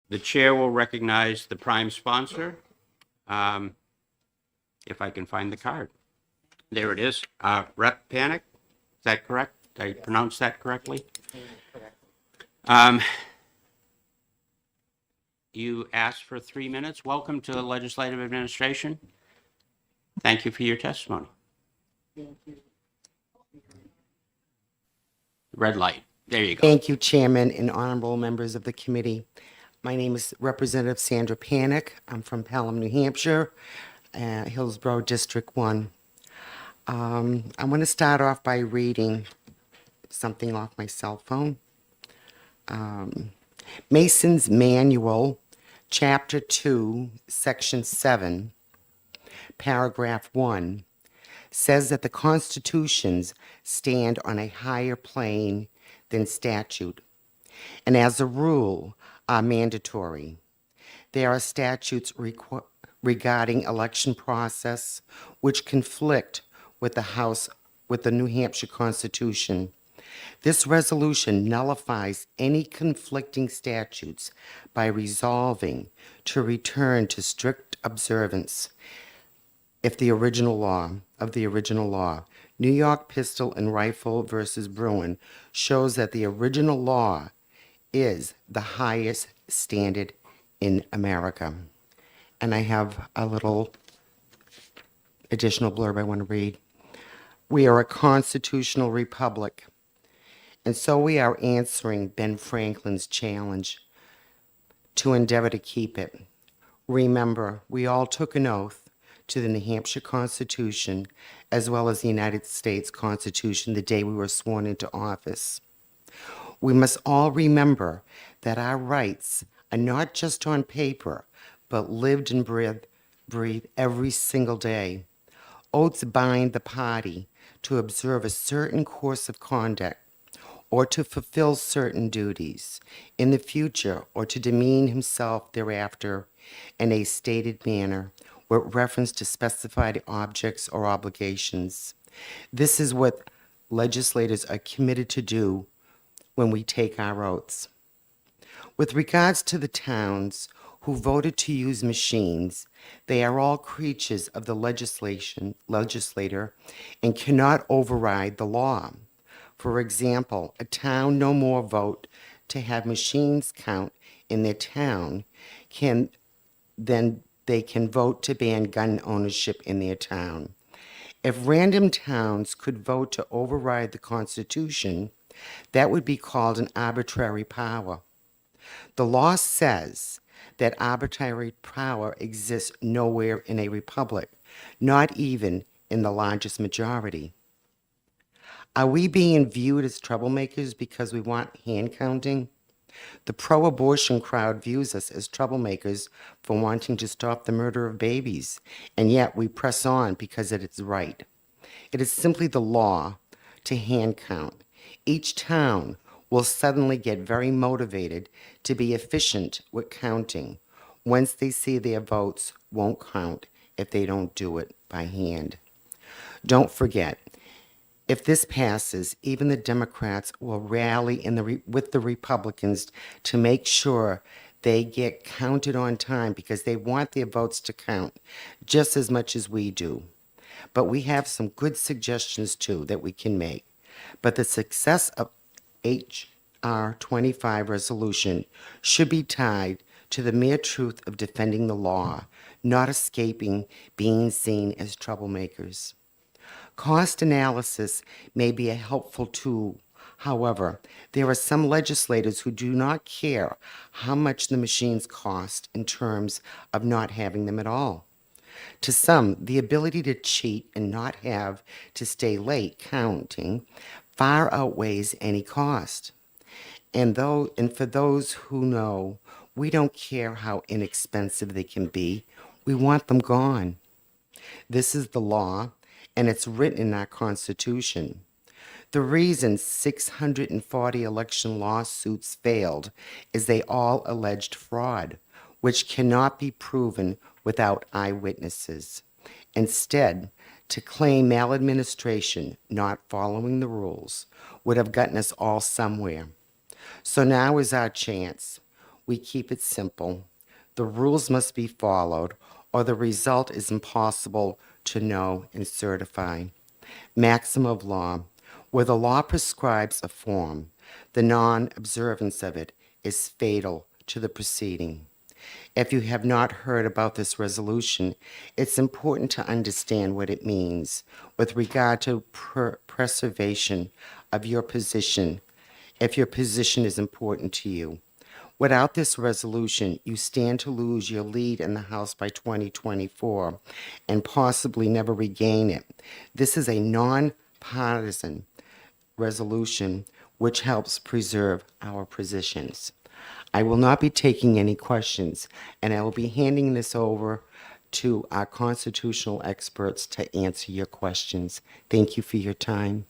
The chair will recognize the prime sponsor. If I can find the card. There it is. Rep Panek, is that correct? Did I pronounce that correctly? You asked for 3 minutes. Welcome to the Legislative Administration. Thank you for your testimony. Red light. There you go. Thank you, Chairman and honorable members of the committee. My name is Representative Sandra Panek. I'm from Pelham, New Hampshire, Hillsborough District 1. I want to start off by reading something off my cell phone. Mason's Manual, Chapter 2, Section 7, Paragraph 1, says that the constitutions stand on a higher plane than statute, and as a rule are mandatory. There are statutes regarding election process which conflict with the New Hampshire Constitution. This resolution nullifies any conflicting statutes by resolving to return to strict observance of the original law. New York Pistol and Rifle versus Bruin shows that the original law is the highest standard in America. And I have a little additional blurb I want to read. We are a constitutional republic, and so we are answering Ben Franklin's challenge to endeavor to keep it. Remember, we all took an oath to the New Hampshire Constitution as well as the United States Constitution the day we were sworn into office. We must all remember that our rights are not just on paper, but lived and breathed every single day. Oaths bind the party to observe a certain course of conduct or to fulfill certain duties in the future or to demean himself thereafter in a stated manner with reference to specified objects or obligations. This is what legislators are committed to do when we take our oaths. With regards to the towns who voted to use machines, they are all creatures of the legislator and cannot override the law. For example, a town no more vote to have machines count in their town than they can vote to ban gun ownership in their town. If random towns could vote to override the Constitution, that would be called an arbitrary power. The law says that arbitrary power exists nowhere in a republic, not even in the largest majority. Are we being viewed as troublemakers because we want hand counting? The pro-abortion crowd views us as troublemakers for wanting to stop the murder of babies, and yet we press on because it is right. It is simply the law to hand count. Each town will suddenly get very motivated to be efficient with counting once they see their votes won't count if they don't do it by hand. Don't forget, if this passes, even the Democrats will rally with the Republicans to make sure they get counted on time because they want their votes to count just as much as we do. But we have some good suggestions too that we can make. But the success of H.R. 25 resolution should be tied to the mere truth of defending the law, not escaping being seen as troublemakers. Cost analysis may be a helpful tool. However, there are some legislators who do not care how much the machines cost in terms of not having them at all. To some, the ability to cheat and not have to stay late counting far outweighs any cost. And for those who know, we don't care how inexpensive they can be. We want them gone. This is the law, and it's written in our Constitution. The reason 640 election lawsuits failed is they all alleged fraud, which cannot be proven without eyewitnesses. Instead, to claim maladministration, not following the rules, would have gotten us all somewhere. So now is our chance. we keep it simple. The rules must be followed, or the result is impossible to know and certify. Maxim of law. Where the law prescribes a form, the non-observance of it is fatal to the proceeding. If you have not heard about this resolution, it's important to understand what it means with regard to preservation of your position, if your position is important to you. Without this resolution, you stand to lose your lead in the House by 2024 and possibly never regain it. This is a nonpartisan resolution which helps preserve our positions. I will not be taking any questions, and I will be handing this over to our constitutional experts to answer your questions. Thank you for your time.